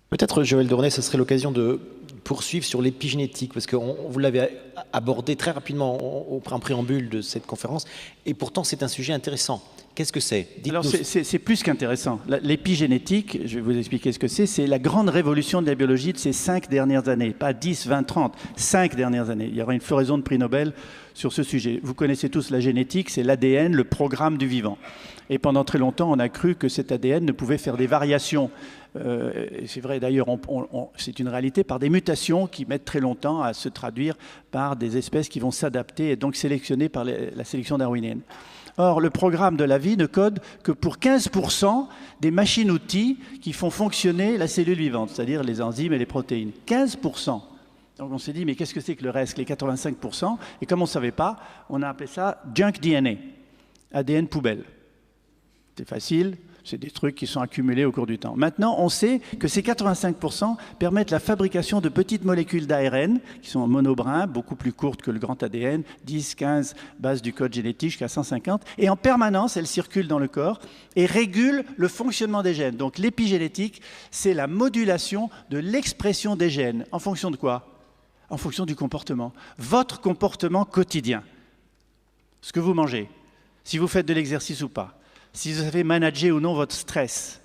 Peut-être, Joël Dornet, ce serait l'occasion de poursuivre sur l'épigénétique, parce que vous l'avez abordé très rapidement en préambule de cette conférence, et pourtant c'est un sujet intéressant. Qu'est-ce que c'est? Alors c'est plus qu'intéressant. L'épigénétique, je vais vous expliquer ce que c'est la grande révolution de la biologie de ces 5 dernières années, pas 10, 20, 30, 5 dernières années. Il y aura une floraison de prix Nobel sur ce sujet. Vous connaissez tous la génétique, c'est l'ADN, le programme du vivant. Et pendant très longtemps, on a cru que cet ADN ne pouvait faire des variations. C'est vrai d'ailleurs, c'est une réalité, par des mutations qui mettent très longtemps à se traduire par des espèces qui vont s'adapter et donc sélectionner par la sélection darwinienne. Or, le programme de la vie ne code que pour 15% des machines-outils qui font fonctionner la cellule vivante, c'est-à-dire les enzymes et les protéines. 15%. Donc on s'est dit, mais qu'est-ce que c'est que le reste, les 85%? Et comme on ne savait pas, on a appelé ça junk DNA, ADN poubelle. C'est facile, c'est des trucs qui sont accumulés au cours du temps. Maintenant, on sait que ces 85% permettent la fabrication de petites molécules d'ARN, qui sont en monobrin, beaucoup plus courtes que le grand ADN, 10, 15 bases du code génétique jusqu'à 150, et en permanence, elles circulent dans le corps et régulent le fonctionnement des gènes. Donc l'épigénétique, c'est la modulation de l'expression des gènes. En fonction de quoi? En fonction du comportement. Votre comportement quotidien. Ce que vous mangez, si vous faites de l'exercice ou pas, si vous avez managé ou non votre stress,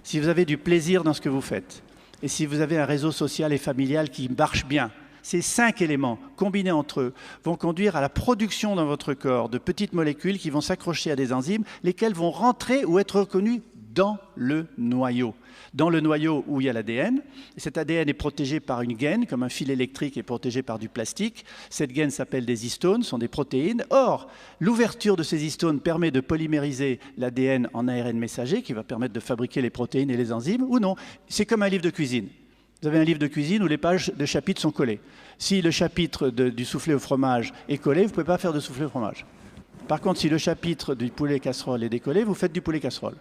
si vous avez du plaisir dans ce que vous faites, et si vous avez un réseau social et familial qui marche bien, ces 5 éléments, combinés entre eux, vont conduire à la production dans votre corps de petites molécules qui vont s'accrocher à des enzymes, lesquelles vont rentrer ou être reconnues dans le noyau. Dans le noyau où il y a l'ADN. Cet ADN est protégé par une gaine, comme un fil électrique est protégé par du plastique. Cette gaine s'appelle des histones, sont des protéines. Or, l'ouverture de ces histones permet de polymériser l'ADN en ARN messager, qui va permettre de fabriquer les protéines et les enzymes, ou non. C'est comme un livre de cuisine. Vous avez un livre de cuisine où les pages de chapitres sont collées. Si le chapitre du soufflé au fromage est collé, vous ne pouvez pas faire de soufflé au fromage. Par contre, si le chapitre du poulet casserole est décollé, vous faites du poulet casserole.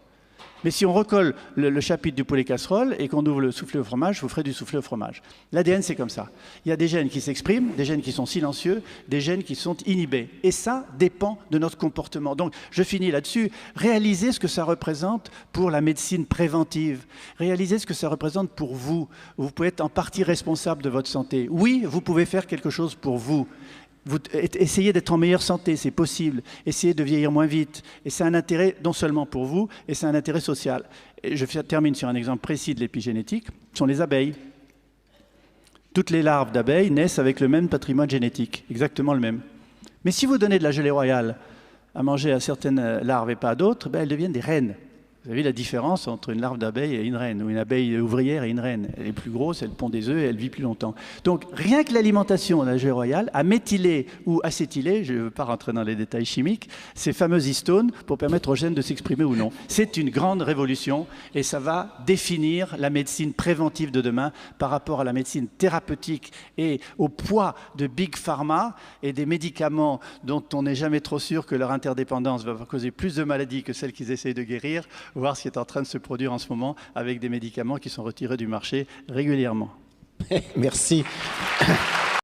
Mais si on recolle le chapitre du poulet casserole et qu'on ouvre le soufflé au fromage, vous ferez du soufflé au fromage. L'ADN, c'est comme ça. Il y a des gènes qui s'expriment, des gènes qui sont silencieux, des gènes qui sont inhibés. Et ça dépend de notre comportement. Donc, je finis là-dessus. Réalisez ce que ça représente pour la médecine préventive. Réalisez ce que ça représente pour vous. Vous pouvez être en partie responsable de votre santé. Oui, vous pouvez faire quelque chose pour vous. Essayez d'être en meilleure santé, c'est possible. Essayez de vieillir moins vite. Et c'est un intérêt non seulement pour vous, et c'est un intérêt social. Et je termine sur un exemple précis de l'épigénétique, ce sont les abeilles. Toutes les larves d'abeilles naissent avec le même patrimoine génétique, exactement le même. Mais si vous donnez de la gelée royale à manger à certaines larves et pas à d'autres, elles deviennent des reines. Vous avez vu la différence entre une larve d'abeille et une reine, ou une abeille ouvrière et une reine. Elle est plus grosse, elle pond des œufs et elle vit plus longtemps. Donc rien que l'alimentation de la gelée royale a méthylé ou acétylé, je ne veux pas rentrer dans les détails chimiques, ces fameuses histones pour permettre aux gènes de s'exprimer ou non. C'est une grande révolution et ça va définir la médecine préventive de demain par rapport à la médecine thérapeutique et au poids de Big Pharma et des médicaments dont on n'est jamais trop sûr que leur interdépendance va causer plus de maladies que celles qu'ils essayent de guérir. Voir ce qui est en train de se produire en ce moment avec des médicaments qui sont retirés du marché régulièrement. Merci.